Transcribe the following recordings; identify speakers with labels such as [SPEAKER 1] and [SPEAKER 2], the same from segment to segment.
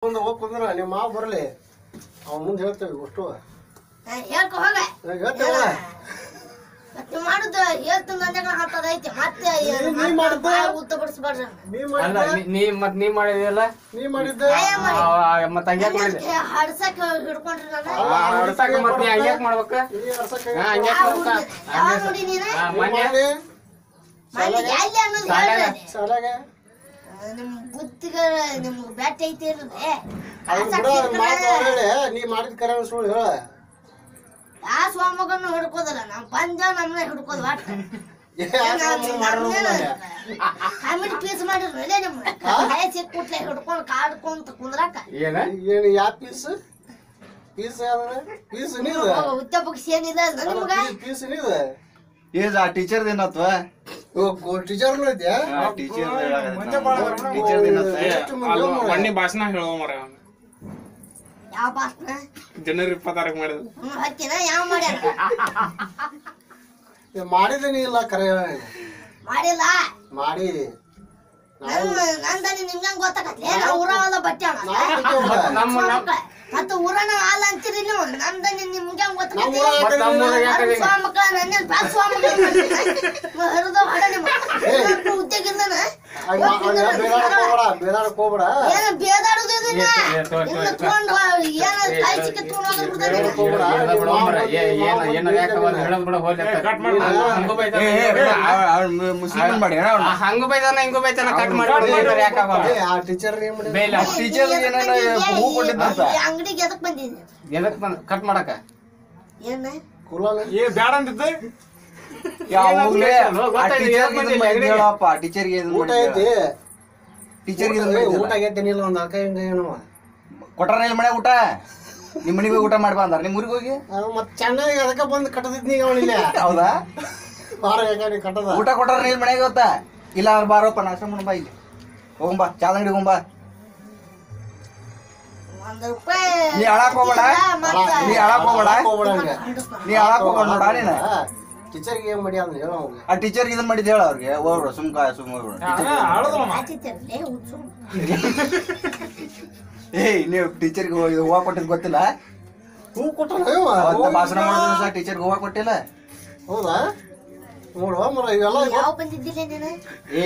[SPEAKER 1] ಹೋಗಿ ಕುಂದ್ರ ನಿಮ್ಮ ಮಾವ ಬರಲಿ ಅವ್ನ ಮುಂದೆ ಹೇಳ್ತೇವೆ ಅಷ್ಟು
[SPEAKER 2] ಹೇಳ್ಕೊ ಹೋಗ
[SPEAKER 1] ಹೇಳ್ತೇವೆ
[SPEAKER 2] ಮತ್ತೆ ಮಾಡುದು ಹೇಳ್ತಂದ ಐತೆ ಮತ್ತೆ ಉತ್ತ ಬಿಡಿಸ್ಬಾರ್ದು
[SPEAKER 3] ನೀ ಮಾಡಿದಲ್ಲ
[SPEAKER 1] ನೀ ಮಾಡಿದ್ದ
[SPEAKER 3] ಮತ್ತ ಹಂಗ್ಯಾಕ್ ಮಾಡಿದೆ
[SPEAKER 2] ಹಡ್ಸಕ್ ಹಿಡ್ಕೊಂಡ್ರಿ
[SPEAKER 3] ಹಡ್ಸಕ್ ಮತ್ ನೀ ಹಂಗ್ಯಾಕ್ ಮಾಡ್ಬೇಕ ಹಂಗ್ಯಾಕ್ ಮಾಡ್ಬೇಕ
[SPEAKER 2] ಯಾವ ನೋಡಿ ನೀನ
[SPEAKER 3] ಮೊನ್ನೆ
[SPEAKER 2] ಎಲ್ಲಿ ಅನ್ನೋದು ಹೇಳ್ರಿ
[SPEAKER 1] ಸಾಲಾಗ
[SPEAKER 2] ನಿಮ್ ಬುದ್ಧಿಗ ನಿಮ್ಗೆ ಬ್ಯಾಟ್ ಐತಿ ಇರ್ರಿ
[SPEAKER 1] ನೀ ಮಾಡಿದ ಕರೆ ಸುಳ್ಳು ಹೇಳ
[SPEAKER 2] ಆ ಸ್ವಾಮಗನ್ನು ಹಿಡ್ಕೋದಲ್ಲ ನಾವ್ ಬಂದ ನಮ್ನ ಹಿಡ್ಕೋದ್ ಒಟ್ಟ ಕಾಮಿಡಿ ಪೀಸ್ ಮಾಡಿರ್ರಲ್ಲ ನಿಮ್ ಸಿಕ್ ಕುಟ್ಲೆ ಹಿಡ್ಕೊಂಡ್ ಕಾಡ್ಕೊಂತ ಕುಂದ್ರಾಕ
[SPEAKER 1] ಏನು ಯಾವ ಪೀಸ್ ಪೀಸ್ ಪೀಸ್ ನೀದ
[SPEAKER 2] ಉತ್ತ ಬಗ್ಸಿ ಏನಿಲ್ಲ ನಿಮ್ಗ
[SPEAKER 1] ಪೀಸ್ ನೀದ
[SPEAKER 4] ಏಜ್ ಆ ಟೀಚರ್ ಏನತ್ವ
[SPEAKER 1] ಟೀಚರ್ ಐತ್ಯಾ
[SPEAKER 4] ಟೀಚರ್
[SPEAKER 3] ಮೊನ್ನೆ ಭಾಷಣ ಹೇಳೋ ಮರ
[SPEAKER 2] ಯಾವ ಭಾಷಣ
[SPEAKER 3] ಜನವರಿ 26 ಮಾಡಿದ್ರು
[SPEAKER 2] ಹತ್ತಿನ ಯಾವ ಮಾಡ್ಯಾರ
[SPEAKER 1] ಮಾಡಿದೇನಿ ಇಲ್ಲ ಕರೆ
[SPEAKER 2] ಮಾಡಿಲ್ಲ
[SPEAKER 1] ಮಾಡಿ
[SPEAKER 2] ನಂದನಿ ನಿಮ್ಗೆ ಗೊತ್ತಾಗತ್ತೆ ನಾವು ಊರವಲ್ಲ ಬಟ್ಟೆ ಮತ್ತೆ ಊರನ ಹಾಲು ಅಂತೀರಿ ನೀವು ನಮ್ದನಿ ನಿಮ್ಗೆ ಗೊತ್ತಾಗತ್ತೆ ಸ್ವಾಮಕ್ಕ ನನ್ನ ಬ್ಯಾಕ್ ಸ್ವಾಮಕ್ಕ ಹರಿದ ಹೊಡ ನಿಮ್ಮ ಉದ್ಯೋಗ ಇಲ್ಲನ
[SPEAKER 1] ಬೇದಾಡಕ್ ಹೋಗ್ಬೇಡ
[SPEAKER 2] ಏನ ಬೇದಾಡುದು ಇದನ್ನ ಇನ್ನು ತಗೊಂಡು ಏನ ಕೈ ಸಿಕ್ಕ
[SPEAKER 4] ಮುಸ್ಲಿಂ ಮಾಡಿ
[SPEAKER 3] ಹಂಗ ಬೈದಾನ ಹಿಂಗ ಬೈತಾನ ಕಟ್ ಮಾಡಿ
[SPEAKER 1] ಆ ಟೀಚರ್
[SPEAKER 4] ಟೀಚರ್ ಏನೇನ ಹೂ ಕೊಟ್ಟಿದ್ದಂತ
[SPEAKER 2] ಅಂಗಡಿಗೆ ಎದಕ್ ಬಂದಿದ್ದೀನಿ
[SPEAKER 3] ಎದಕ್ ಬಂದ ಕಟ್ ಮಾಡಕ
[SPEAKER 2] ಏನ
[SPEAKER 3] ಏ ಬ್ಯಾಡ ಅಂದಿದ್ದ
[SPEAKER 4] ಯಾವಾಗ್ಲೇ ಹೇಳಪ್ಪ ಟೀಚರ್ಗೆ
[SPEAKER 1] ಊಟ ಐತಿ
[SPEAKER 4] ಟೀಚರ್ಗೆ
[SPEAKER 1] ಊಟ ಆಗೈತೇನಿಲ್ಲ ಒಂದ್ ಅಕ್ಕ ಹಿಂಗ ಏನವ
[SPEAKER 4] ಕೊಟ್ಟಾರ ಇಲ್ಲ ಮನೆ ಊಟ ನಿಮ್ ಮನೆಗೆ ಹೋಗಿ ಊಟ ಮಾಡ್ಬಾ ಅಂದಾರ ನಿಮ್ ಊರಿಗೆ ಹೋಗಿ
[SPEAKER 1] ಮತ್ ಚೆನ್ನಾಗಿ ಅದಕ್ಕ ಬಂದ್ ಕಟ್ಟದಿದ್ನಿ ಅವನಿಲ್ಲ
[SPEAKER 4] ಹೌದಾ
[SPEAKER 1] ಬಾರ ಕಟ್ಟದ
[SPEAKER 4] ಊಟ ಕೊಟ್ಟಾರ ನಿಮ್ ಮನೆಗೆ ಗೊತ್ತಾ ಇಲ್ಲ ಬಾರಪ್ಪ ನಾಷ್ಟ ಬಾ ಇಲ್ಲಿ ಹೋಗಂಬಾ ಚಾದ ಅಂಗಡಿ ಹೋಗಂಬಾ
[SPEAKER 2] ₹1
[SPEAKER 4] ನೀ ಅಳಾಕ್ ಹೋಗ್ಬೇಡ ನೀ ಅಳಾಕ್ ಹೋಗ್ಬೇಡ ನೀ ಅಳಾಕ್ ಹೋಗ್ಬೇಡ ನೋಡ ನೀನ
[SPEAKER 1] ಟೀಚರ್ಗೆ ಏನ್ ಮಾಡಿ ಅಂದ್ರೆ ಹೇಳ ಅವ್ಗೆ
[SPEAKER 4] ಆ ಟೀಚರ್ಗೆ ಇದನ್ ಮಾಡಿದ್ ಹೇಳ ಅವ್ರಿಗೆ ಹೋಗ್ಬಿಡ ಸುಮ್ ಏಯ್ ನೀವು ಟೀಚರ್ಗೆ ಹೂವ ಕೊಟ್ಟಿದ್ ಗೊತ್ತಿಲ್ಲ
[SPEAKER 1] ಹೂ ಕೊಟ್ಟ
[SPEAKER 4] ಅವತ್ತ ಭಾಷಣ ಮಾಡೋದ್ರ ಟೀಚರ್ಗೆ ಹೂವ ಕೊಟ್ಟಿಲ್ಲ
[SPEAKER 1] ಹೌದಾ ನೋಡುವ ಮರ ಇವೆಲ್ಲ
[SPEAKER 2] ಯಾವ ಬಂದಿದ್ದಿಲ್ಲ ನೀನು
[SPEAKER 4] ಏ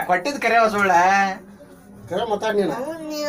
[SPEAKER 4] ಕೊಟ್ಟಿದ್ ಕರೆ ಸುಳ್ಳ
[SPEAKER 1] ಕರೆ ಮಾತಾಡ್ ನೀನು
[SPEAKER 2] ನೀನು